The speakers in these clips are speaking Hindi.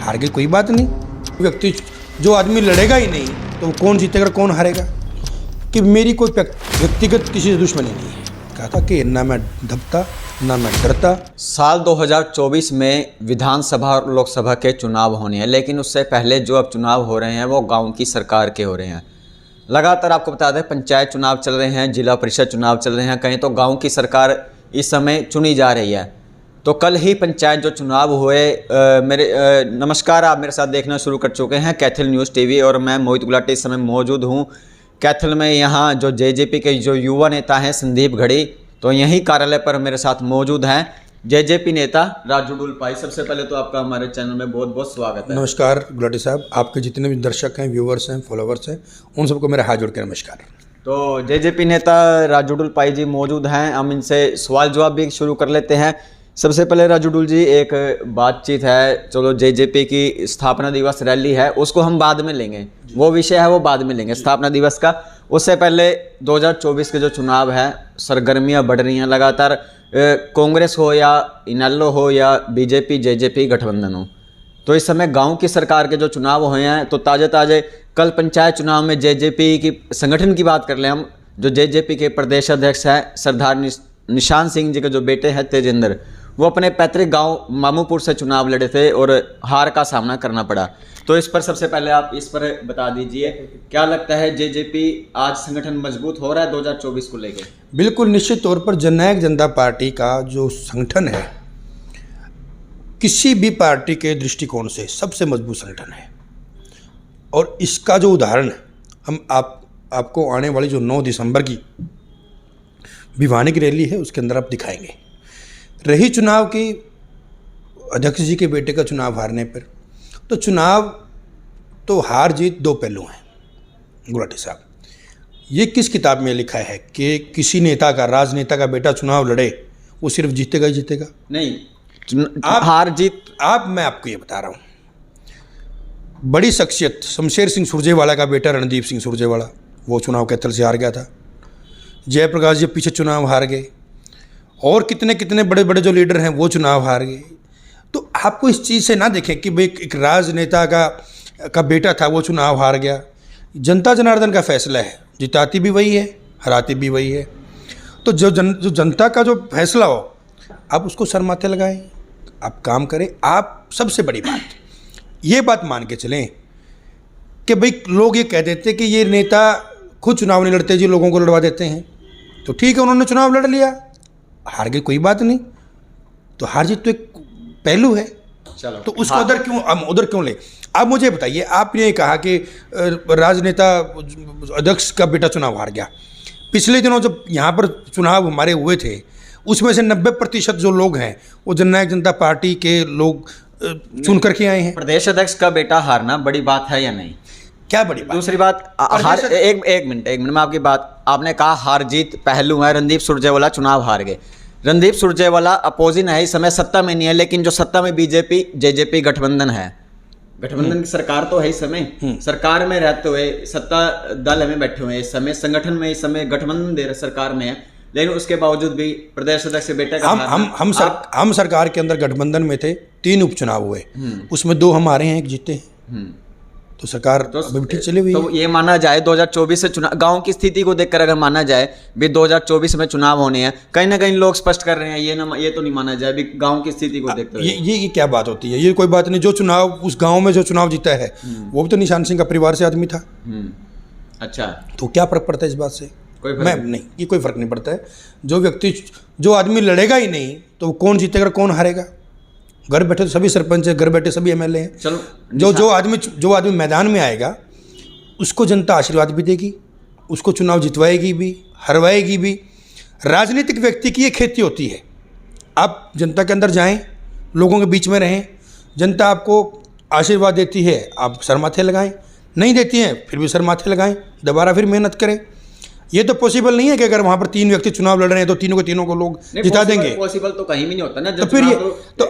हार गई कोई बात नहीं। व्यक्ति जो आदमी लड़ेगा ही नहीं तो कौन जीतेगा कौन हारेगा। कि मेरी कोई व्यक्तिगत किसी से दुश्मनी नहीं है। कहा था कि ना मैं धपता ना मैं डरता। साल 2024 में विधानसभा और लोकसभा के चुनाव होने हैं, लेकिन उससे पहले जो अब चुनाव हो रहे हैं वो गांव की सरकार के हो रहे हैं। लगातार आपको बता दें पंचायत चुनाव चल रहे हैं, जिला परिषद चुनाव चल रहे हैं, कहीं तो गांव की सरकार इस समय चुनी जा रही है। तो कल ही पंचायत जो चुनाव हुए नमस्कार, आप मेरे साथ देखना शुरू कर चुके हैं कैथल न्यूज़ टीवी और मैं मोहित गुलाटी इस समय मौजूद हूँ कैथल में। यहाँ जो जेजेपी के जो युवा नेता हैं संदीप घड़ी, तो यही कार्यालय पर मेरे साथ मौजूद हैं जेजेपी नेता राजू डुलपाई। सबसे पहले तो आपका हमारे चैनल में बहुत बहुत स्वागत है। नमस्कार गुलाटी साहब, आपके जितने भी दर्शक हैं, व्यूवर्स हैं, फॉलोवर्स हैं, उन सबको मेरा हाथ जोड़ के नमस्कार। तो जेजेपी नेता राजू डुलपाई जी मौजूद हैं, हम इनसे सवाल जवाब भी शुरू कर लेते हैं। सबसे पहले राजू डुल जी, एक बातचीत है, चलो जेजेपी की स्थापना दिवस रैली है उसको हम बाद में लेंगे, वो विषय है वो बाद में लेंगे स्थापना दिवस का। उससे पहले 2024 के जो चुनाव है, सरगर्मियां बढ़ रही हैं लगातार, कांग्रेस हो या इनेलो हो या बीजेपी जेजेपी गठबंधन हो, तो इस समय गांव की सरकार के जो चुनाव हुए हैं, तो ताज़े कल पंचायत चुनाव में जेजेपी की संगठन की बात कर लें हम, जो जेजेपी के प्रदेश अध्यक्ष हैं सरदार निशान सिंह जी के जो बेटे हैं तेजेंद्र, वो अपने पैतृक गांव मामूपुर से चुनाव लड़े थे और हार का सामना करना पड़ा। तो इस पर सबसे पहले आप इस पर बता दीजिए, क्या लगता है जेजेपी आज संगठन मजबूत हो रहा है 2024 को लेकर? बिल्कुल निश्चित तौर पर जननायक जनता पार्टी का जो संगठन है किसी भी पार्टी के दृष्टिकोण से सबसे मजबूत संगठन है। और इसका जो उदाहरण हम आपको आने वाली जो 9 दिसंबर की भिवानी की रैली है उसके अंदर आप दिखाएंगे। रही चुनाव की अध्यक्ष जी के बेटे का चुनाव हारने पर, तो चुनाव तो हार जीत दो पहलू हैं गुलाटी साहब। ये किस किताब में लिखा है कि किसी नेता का, राजनेता का बेटा चुनाव लड़े वो सिर्फ जीतेगा ही जीतेगा? नहीं, हार जीत मैं आपको ये बता रहा हूँ, बड़ी शख्सियत शमशेर सिंह सुरजेवाला का बेटा रणदीप सिंह सुरजेवाला, वो चुनाव कैथल से हार गया था। जयप्रकाश जी पीछे चुनाव हार गए, और कितने कितने बड़े बड़े जो लीडर हैं वो चुनाव हार गए। तो आपको इस चीज़ से ना देखें कि भाई एक राजनेता का बेटा था वो चुनाव हार गया। जनता जनार्दन का फैसला है, जिताती भी वही है, हराती भी वही है। तो जो जनता का जो फैसला हो आप उसको सर माथे लगाएं, आप काम करें। आप सबसे बड़ी बात ये बात मान के चलें कि भाई लोग ये कह देते कि ये नेता खुद चुनाव नहीं लड़ते जी, लोगों को लड़वा देते हैं। तो ठीक है, उन्होंने चुनाव लड़ लिया, हार गए कोई बात नहीं, तो हार जीत तो एक पहलू है। चलो, तो उसको उधर क्यों ले? आप मुझे बताइए, आपने कहा कि राजनेता अध्यक्ष का बेटा चुनाव हार गया। पिछले दिनों जब यहाँ पर चुनाव हमारे हुए थे उसमें से 90% जो लोग हैं वो जननायक जनता पार्टी के लोग चुन करके आए हैं। प्रदेश अध्यक्ष का बेटा हारना बड़ी बात है या नहीं? क्या बड़ी बात? दूसरी बात, एक मिनट मैं आपकी बात, आपने कहा हार जीत पहलू है, रणदीप सुरजेवाला चुनाव हार गए। रणदीप सुरजेवाला अपोजिशन है, इस समय सत्ता में नहीं है, लेकिन जो सत्ता में बीजेपी जेजेपी गठबंधन है, गठबंधन की सरकार तो है इस समय, सरकार में रहते हुए सत्ता दल में बैठे हुए हैं इस समय, संगठन में इस समय गठबंधन दे रहे सरकार में है, लेकिन उसके बावजूद भी प्रदेश अध्यक्ष बेटे का हम सरकार के अंदर गठबंधन में थे, 3 उपचुनाव हुए, उसमें 2 हम हारे हैं, 1 जीते हैं। तो सरकार तो ठीक चली हुई है। तो ये माना जाए 2024 से चुनाव, गांव की स्थिति को देखकर अगर माना जाए भी 2024 में चुनाव होने हैं, कहीं ना कहीं लोग स्पष्ट कर रहे हैं, ये तो नहीं माना जाए भी गांव की स्थिति को देखते हुए। ये क्या बात होती है? ये कोई बात नहीं। जो चुनाव उस गांव में जो चुनाव जीता है वो भी तो निशान सिंह का परिवार से आदमी था। अच्छा, तो क्या फर्क पड़ता है इस बात से? नहीं, ये कोई फर्क नहीं पड़ता है। जो आदमी लड़ेगा ही नहीं तो कौन जीतेगा कौन हारेगा? घर बैठे तो सभी सरपंच है, घर बैठे सभी एमएलए हैं। चलो, जो आदमी मैदान में आएगा उसको जनता आशीर्वाद भी देगी, उसको चुनाव जितवाएगी भी, हरवाएगी भी। राजनीतिक व्यक्ति की ये खेती होती है, आप जनता के अंदर जाएं, लोगों के बीच में रहें, जनता आपको आशीर्वाद देती है, आप सर माथे लगाएं, नहीं देती हैं फिर भी सर माथे लगाएं, दोबारा फिर मेहनत करें। ये तो पॉसिबल नहीं है कि अगर वहाँ पर 3 व्यक्ति चुनाव लड़ रहे हैं तो तीनों को लोग जिता देंगे। पॉसिबल तो कहीं भी नहीं होता ना। तो फिर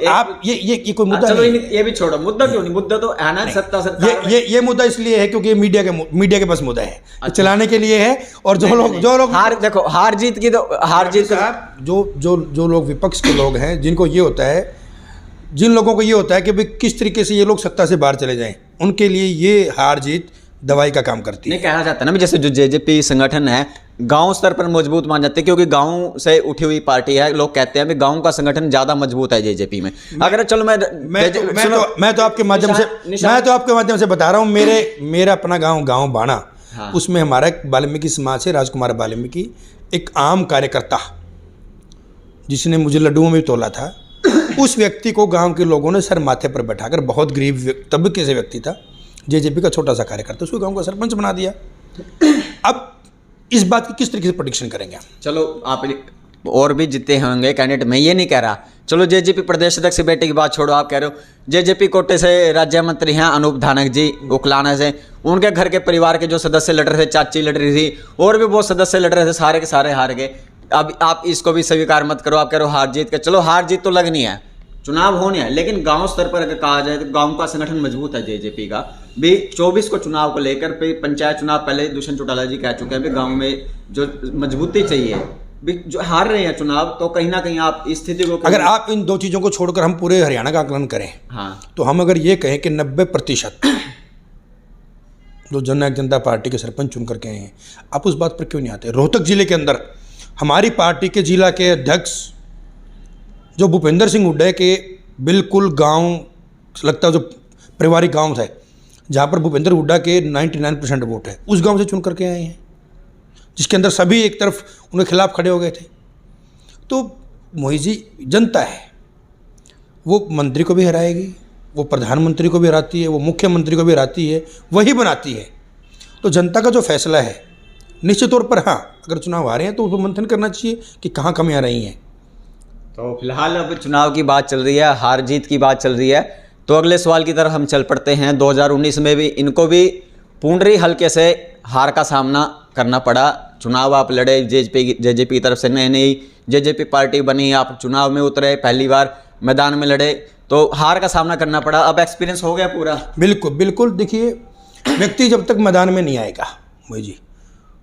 आप ये कोई मुद्दा चलो नहीं। ये भी छोड़ो, मुद्दा क्यों नहीं? मुद्दा तो है ना, सत्ता सरकार। ये मुद्दा इसलिए है क्योंकि मीडिया के पास मुद्दा है। अच्छा। चलाने के लिए है। और जो लोग हार जीत की तो हार जीत जो लोग विपक्ष के लोग हैं, जिनको ये होता है जिन लोगों को ये होता है कि भाई किस तरीके से ये लोग सत्ता से बाहर चले जाएं, उनके लिए ये हार जीत दवाई का काम करती है। नहीं, कहना चाहता है ना, जैसे जो जेजेपी संगठन है गांव स्तर पर मजबूत मान जाते हैं, क्योंकि गांव से उठी हुई पार्टी है। लोग कहते हैं कि गांव का संगठन ज्यादा मजबूत है जेजेपी में। अगर चलो मैं तो आपके माध्यम से बता रहा हूँ, मेरा अपना गांव बाणा, हाँ। उसमें हमारा एक वाल्मीकि समाज से राजकुमार वाल्मीकि, एक आम कार्यकर्ता जिसने मुझे लड्डुओं में तोला था, उस व्यक्ति को गांव के लोगों ने सर माथे पर बैठाकर, बहुत गरीब तबके से व्यक्ति था, जेजेपी का छोटा सा कार्यकर्ता, उसको गांव का सरपंच बना दिया। अब इस बात की किस तरीके से प्रेडिक्शन करेंगे? चलो आप और भी जीते होंगे कैंडिडेट, मैं ये नहीं कह रहा। चलो जेजेपी प्रदेश अध्यक्ष बेटे की बात छोड़ो, आप कह रहे हो जेजेपी कोटे से राज्य मंत्री हैं अनूप धानक जी उकलाना से, उनके घर के परिवार के जो सदस्य लड़ रहे थे, चाची लड़ रही थी और भी बहुत सदस्य लड़ रहे थे, सारे के सारे हार गए। अब आप इसको भी स्वीकार मत करो, आप कह रहे हो हार जीत का। चलो हार जीत तो लगनी है, चुनाव होने हैं, लेकिन गांव स्तर पर अगर कहा जाए तो गांव का संगठन मजबूत है जेजेपी का भी। 24 को चुनाव को लेकर पे पंचायत चुनाव पहले दुष्यंत चौटाला जी कह चुके हैं भी गांव में जो मजबूती चाहिए भी, जो हार रहे हैं चुनाव, तो कहीं ना कहीं आप इस स्थिति को, अगर आप इन दो चीज़ों को छोड़कर हम पूरे हरियाणा का आकलन करें, हाँ, तो हम अगर ये कहें कि 90% जो जननायक जनता पार्टी के सरपंच चुन करके आए हैं, आप उस बात पर क्यों नहीं आते? रोहतक जिले के अंदर हमारी पार्टी के जिला के अध्यक्ष जो भूपेंद्र सिंह हुड्डा के बिल्कुल गांव लगता है, जो पारिवारिक गांव है जहां पर भूपेंद्र हुड्डा के 99% वोट है, उस गांव से चुन करके आए हैं, जिसके अंदर सभी एक तरफ उनके खिलाफ खड़े हो गए थे। तो मोहित जी, जनता है, वो मंत्री को भी हराएगी, वो प्रधानमंत्री को भी हराती है, वो मुख्यमंत्री को भी हराती है, वही बनाती है। तो जनता का जो फैसला है, निश्चित तौर पर हाँ, अगर चुनाव आ रहे हैं तो उसको मंथन करना चाहिए कि कहाँ कमियाँ रही हैं। तो फिलहाल अब चुनाव की बात चल रही है, हार जीत की बात चल रही है, तो अगले सवाल की तरफ हम चल पड़ते हैं। 2019 में भी इनको भी पूंडरी हल्के से हार का सामना करना पड़ा। चुनाव आप लड़े जेजेपी की तरफ से, नई जेजेपी पार्टी बनी, आप चुनाव में उतरे, पहली बार मैदान में लड़े, तो हार का सामना करना पड़ा। अब एक्सपीरियंस हो गया पूरा? बिल्कुल बिल्कुल। देखिए, व्यक्ति जब तक मैदान में नहीं आएगा मोहित जी,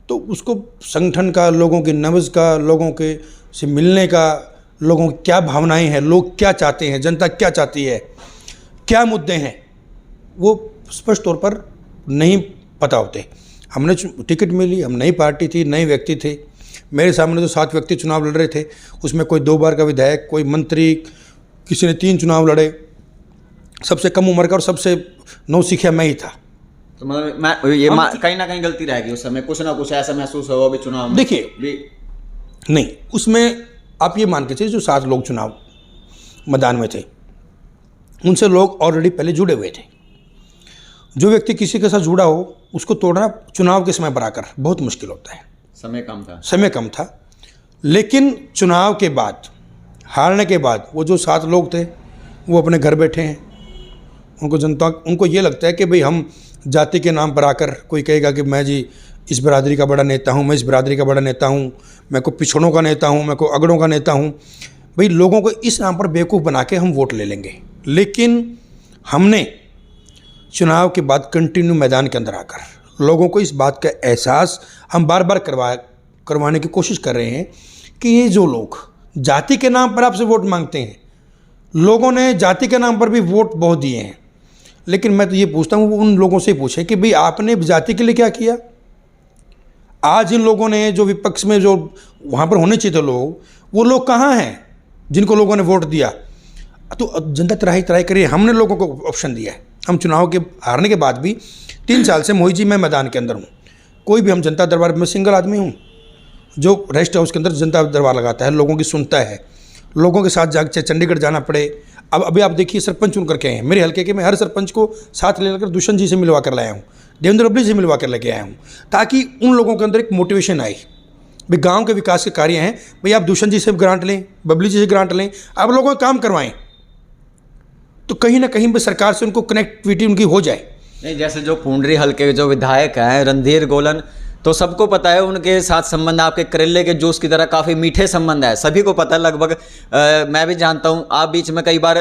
तो उसको संगठन का, लोगों की नब्ज का, लोगों के से मिलने का, लोगों की क्या भावनाएं हैं, लोग क्या चाहते हैं, जनता क्या चाहती है, क्या मुद्दे हैं, वो स्पष्ट तौर पर नहीं पता होते। हमने टिकट मिली, हम नई पार्टी थी, नए व्यक्ति थे, मेरे सामने तो 7 व्यक्ति चुनाव लड़ रहे थे, उसमें कोई 2 बार का विधायक, कोई मंत्री, किसी ने 3 चुनाव लड़े, सबसे कम उम्र का और सबसे नौसिखिया मैं ही था। तो मतलब कहीं ना कहीं गलती रहेगी उस समय, कुछ ना कुछ ऐसा महसूस होगा भी चुनाव में। देखिए, नहीं, उसमें आप ये मान के चलिए जो 7 लोग चुनाव मैदान में थे, उनसे लोग ऑलरेडी पहले जुड़े हुए थे। जो व्यक्ति किसी के साथ जुड़ा हो, उसको तोड़ना चुनाव के समय पर आकर बहुत मुश्किल होता है। समय कम था, लेकिन चुनाव के बाद, हारने के बाद, वो जो 7 लोग थे वो अपने घर बैठे हैं। उनको ये लगता है कि भाई हम जाति के नाम पर आकर, कोई कहेगा कि मैं जी इस बिरादरी का बड़ा नेता हूँ, मैं इस बिरादरी का बड़ा नेता हूँ, मैं को पिछड़ों का नेता हूँ, मैं को अगड़ों का नेता हूँ, भाई लोगों को इस नाम पर बेवकूफ़ बना के हम वोट ले लेंगे। लेकिन हमने चुनाव के बाद कंटिन्यू मैदान के अंदर आकर लोगों को इस बात का एहसास हम बार बार करवाने की कोशिश कर रहे हैं कि ये जो लोग जाति के नाम पर आपसे वोट मांगते हैं, लोगों ने जाति के नाम पर भी वोट बहुत दिए हैं, लेकिन मैं तो ये पूछता हूँ, उन लोगों से पूछे कि भाई आपने जाति के लिए क्या किया? आज इन लोगों ने जो विपक्ष में जो वहाँ पर होने चाहिए थे लोग, वो लोग कहाँ हैं जिनको लोगों ने वोट दिया? तो जनता त्राही करिए, हमने लोगों को ऑप्शन दिया है। हम चुनाव के हारने के बाद भी 3 साल से मोहित जी मैं मैदान के अंदर हूँ। कोई भी हम जनता दरबार में सिंगल आदमी हूँ जो रेस्ट हाउस के अंदर जनता दरबार लगाता है, लोगों की सुनता है, लोगों के साथ जाके चंडीगढ़ जाना पड़े। अब अभी आप देखिए, सरपंच चुन करके आए हैं मेरे हल्के के, मैं हर सरपंच को साथ लेकर दुष्यंत जी से मिलवा कर लाया हूँ, देवेंद्र बबली से मिलवा कर लेके आया हूँ, ताकि उन लोगों के अंदर एक मोटिवेशन आई। भाई गाँव के विकास के कार्य हैं, भाई आप दुष्यंत जी से ग्रांट लें, बबली जी से ग्रांट लें, आप लोगों का काम करवाएं, तो कहीं ना कहीं सरकार से उनको कनेक्टिविटी उनकी हो जाए। नहीं, जैसे जो पूंडरी हल्के के जो विधायक हैं रणधीर गोलन, तो सबको पता है उनके साथ संबंध आपके करेले के जूस की तरह काफ़ी मीठे संबंध है, सभी को पता है लगभग। मैं भी जानता हूं, आप बीच में कई बार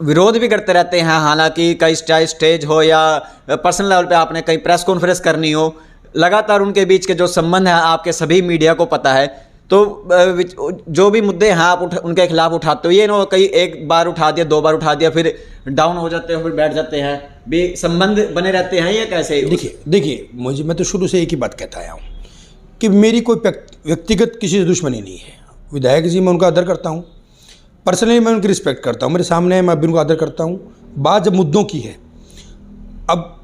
विरोध भी करते रहते हैं, हालांकि कई चाहे स्टेज हो या पर्सनल लेवल पे आपने कई प्रेस कॉन्फ्रेंस करनी हो, लगातार उनके बीच के जो संबंध है आपके सभी मीडिया को पता है। तो जो भी मुद्दे हैं आप उनके खिलाफ उठाते हो, ये ना कई एक बार उठा दिया, 2 बार उठा दिया, फिर डाउन हो जाते हो, फिर बैठ जाते हैं, भी संबंध बने रहते हैं, ये कैसे? देखिए मैं तो शुरू से एक ही बात कहता आया हूँ कि मेरी कोई व्यक्तिगत किसी से दुश्मनी नहीं है। विधायक जी मैं उनका आदर करता हूँ, पर्सनली मैं उनकी रिस्पेक्ट करता हूँ, मेरे सामने है मैं भी उनका आदर करता हूँ। बात जब मुद्दों की है, अब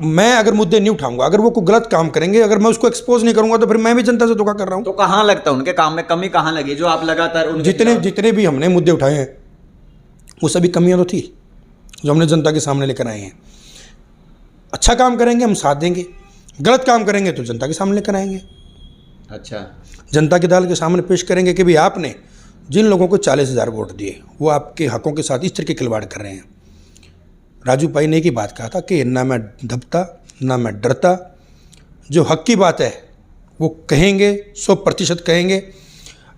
मैं अगर मुद्दे नहीं उठाऊंगा, अगर वो कोई गलत काम करेंगे, अगर मैं उसको एक्सपोज नहीं करूंगा, तो फिर मैं भी जनता से धोखा कर रहा हूँ। तो कहाँ लगता है उनके काम में कमी, कहाँ लगी जो आप लगातार जितने भी हमने मुद्दे उठाए हैं वो सभी कमियां तो थी जो हमने जनता के सामने लेकर आए हैं। अच्छा काम करेंगे हम साथ देंगे, गलत काम करेंगे तो जनता के सामने लेकर आएंगे। अच्छा, जनता के दाल के सामने पेश करेंगे कि भाई आपने जिन लोगों को 40,000 वोट दिए वो आपके हकों के साथ इस तरह के खिलवाड़ कर रहे हैं। राजू भाई ने एक ही बात कहा था कि ना मैं दबता ना मैं डरता, जो हक की बात है वो कहेंगे, 100% कहेंगे।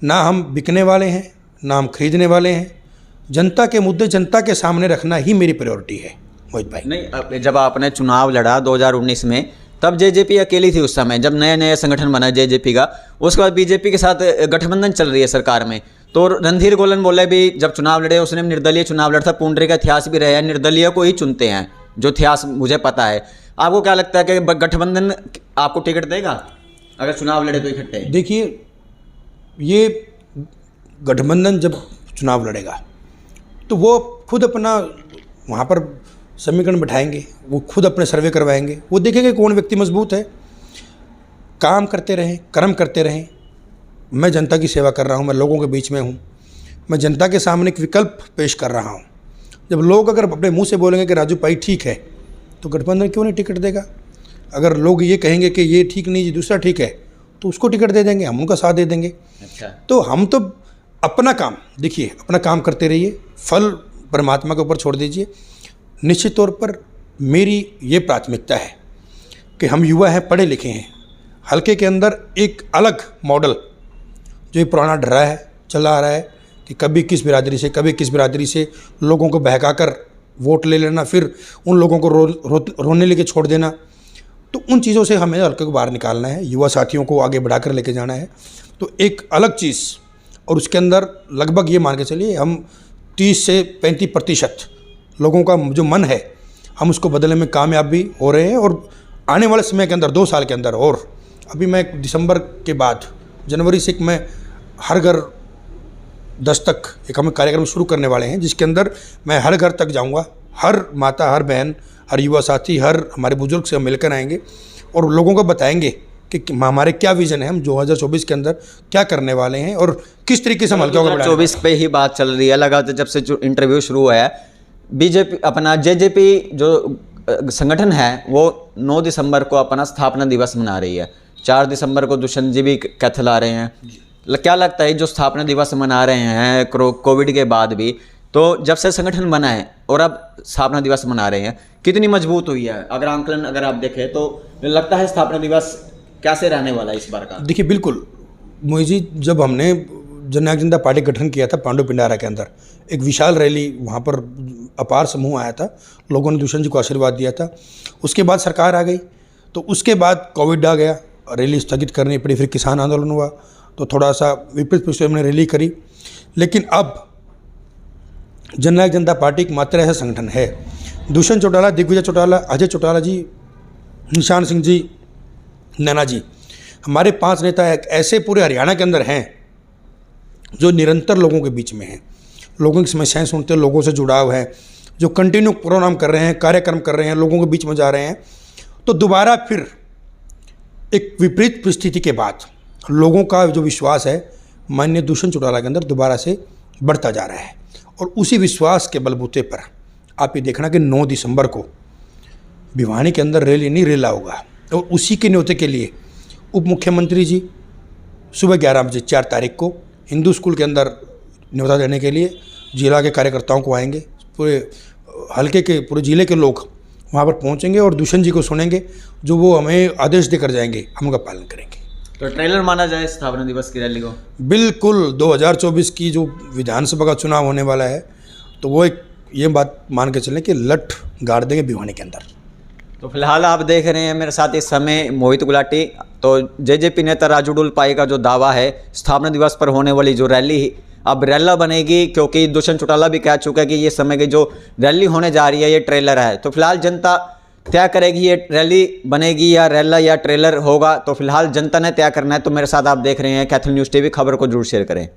ना हम बिकने वाले हैं ना हम खरीदने वाले हैं। जनता के मुद्दे जनता के सामने रखना ही मेरी प्रायोरिटी है मोहित भाई। नहीं, जब आपने चुनाव लड़ा 2019 में, तब जेजेपी अकेली थी उस समय, जब नया नया संगठन बना जेजेपी का। उसके बाद बीजेपी के साथ गठबंधन चल रही है सरकार में। तो रणधीर गोलन बोले भी जब चुनाव लड़े उसने निर्दलीय चुनाव लड़ा था, पुंडरी का इतिहास भी रहा है, निर्दलीय को ही चुनते हैं, जो इतिहास मुझे पता है। आपको क्या लगता है कि गठबंधन आपको टिकट देगा अगर चुनाव लड़े तो इकट्ठे? देखिए, ये गठबंधन जब चुनाव लड़ेगा तो वो खुद अपना वहाँ पर समीकरण बिठाएंगे, वो खुद अपने सर्वे करवाएंगे, वो देखेंगे कौन व्यक्ति मजबूत है। काम करते रहें, कर्म करते रहें। मैं जनता की सेवा कर रहा हूँ, मैं लोगों के बीच में हूँ, मैं जनता के सामने एक विकल्प पेश कर रहा हूँ। जब लोग अगर अपने मुंह से बोलेंगे कि राजू भाई ठीक है, तो गठबंधन क्यों नहीं टिकट देगा। अगर लोग ये कहेंगे कि ये ठीक नहीं जी दूसरा ठीक है, तो उसको टिकट दे देंगे, हम उनका साथ दे देंगे। अच्छा, तो हम तो अपना काम देखिए, अपना काम करते रहिए, फल परमात्मा के ऊपर छोड़ दीजिए। निश्चित तौर पर मेरी ये प्राथमिकता है कि हम युवा हैं, पढ़े लिखे हैं, हल्के के अंदर एक अलग मॉडल जो ये पुराना डरा है चला आ रहा है कि कभी किस बिरादरी से लोगों को बहकाकर वोट ले लेना, फिर उन लोगों को रोने लेके छोड़ देना, तो उन चीज़ों से हमें हल्के को बाहर निकालना है, युवा साथियों को आगे बढ़ाकर लेके जाना है। तो एक अलग चीज़, और उसके अंदर लगभग ये मान के चलिए हम 30 से 35% लोगों का जो मन है हम उसको बदलने में कामयाब भी हो रहे हैं। और आने वाले समय के अंदर 2 साल के अंदर, और अभी मैं दिसंबर के बाद जनवरी से मैं हर घर दस्तक एक हम कार्यक्रम शुरू करने वाले हैं, जिसके अंदर मैं हर घर तक जाऊंगा, हर माता, हर बहन, हर युवा साथी, हर हमारे बुजुर्ग से हम मिलकर आएंगे और लोगों को बताएंगे कि हमारे क्या विज़न है, हम 2024 के अंदर क्या करने वाले हैं और किस तरीके से हम हल्का होकर 2024 पे ही बात चल रही है लगातार। जब से जो इंटरव्यू शुरू हुआ है, बीजेपी अपना जेजेपी जो संगठन है वो 9 दिसंबर को अपना स्थापना दिवस मना रही है। 4 दिसंबर को दुष्यंत जी भी कैथल आ रहे हैं। क्या लगता है जो स्थापना दिवस मना रहे हैं कोविड के बाद भी, तो जब से संगठन बना है और अब स्थापना दिवस मना रहे हैं, कितनी मजबूत हुई है? अगर आंकलन अगर आप देखें तो लगता है स्थापना दिवस कैसे रहने वाला है इस बार का? देखिए, बिल्कुल मोहित जी, जब हमने जननायक जनता पार्टी गठन किया था पांडु पिंडारा के अंदर, एक विशाल रैली, वहाँ पर अपार समूह आया था, लोगों ने दुष्यंत जी को आशीर्वाद दिया था। उसके बाद सरकार आ गई, तो उसके बाद कोविड आ गया, रैली स्थगित करनी पड़ी, फिर किसान आंदोलन हुआ, तो थोड़ा सा विपरीत परिस्थितियों में रैली करी। लेकिन अब जननायक जनता पार्टी एक मात्र ऐसा संगठन है, दुष्यंत चौटाला, दिग्विजय चौटाला, अजय चौटाला जी, निशान सिंह जी, नैना जी, हमारे 5 नेता एक ऐसे पूरे हरियाणा के अंदर हैं जो निरंतर लोगों के बीच में हैं, लोगों की समस्याएं सुनते हैं, लोगों से जुड़ाव है, जो कंटिन्यू प्रोग्राम कर रहे हैं, कार्यक्रम कर रहे हैं, लोगों के बीच में जा रहे हैं। तो दोबारा फिर एक विपरीत परिस्थिति के बाद लोगों का जो विश्वास है माननीय दुष्यंत चौटाला के अंदर दोबारा से बढ़ता जा रहा है। और उसी विश्वास के बलबूते पर आप ये देखना कि 9 दिसंबर को भिवानी के अंदर रैली नहीं रेला होगा, और उसी के न्योते के लिए उप मुख्यमंत्री जी सुबह 11 बजे 4 तारीख को हिंदू स्कूल के अंदर न्योता देने के लिए जिला के कार्यकर्ताओं को आएंगे, पूरे हल्के के पूरे जिले के लोग वहाँ पर पहुँचेंगे और दुष्यंत जी को सुनेंगे, जो वो हमें आदेश देकर जाएंगे हम उनका पालन करेंगे। तो ट्रेलर माना जाए स्थापना दिवस की रैली को? बिल्कुल, 2024 की जो विधानसभा का चुनाव होने वाला है, तो वो एक ये बात मान के चलें कि लठ गाड़ देंगे भिवानी के अंदर। तो फिलहाल आप देख रहे हैं मेरे साथ इस समय मोहित गुलाटी। तो जेजेपी नेता राजू डुलपाई का जो दावा है स्थापना दिवस पर होने वाली जो रैली अब रैला बनेगी, क्योंकि दुष्यंत चौटाला भी कह चुका है कि ये समय की जो रैली होने जा रही है ये ट्रेलर है। तो फिलहाल जनता तय करेगी ये रैली बनेगी या रैला या ट्रेलर होगा, तो फिलहाल जनता ने तय करना है। तो मेरे साथ आप देख रहे हैं कैथल न्यूज़ टीवी, खबर को जरूर शेयर करें।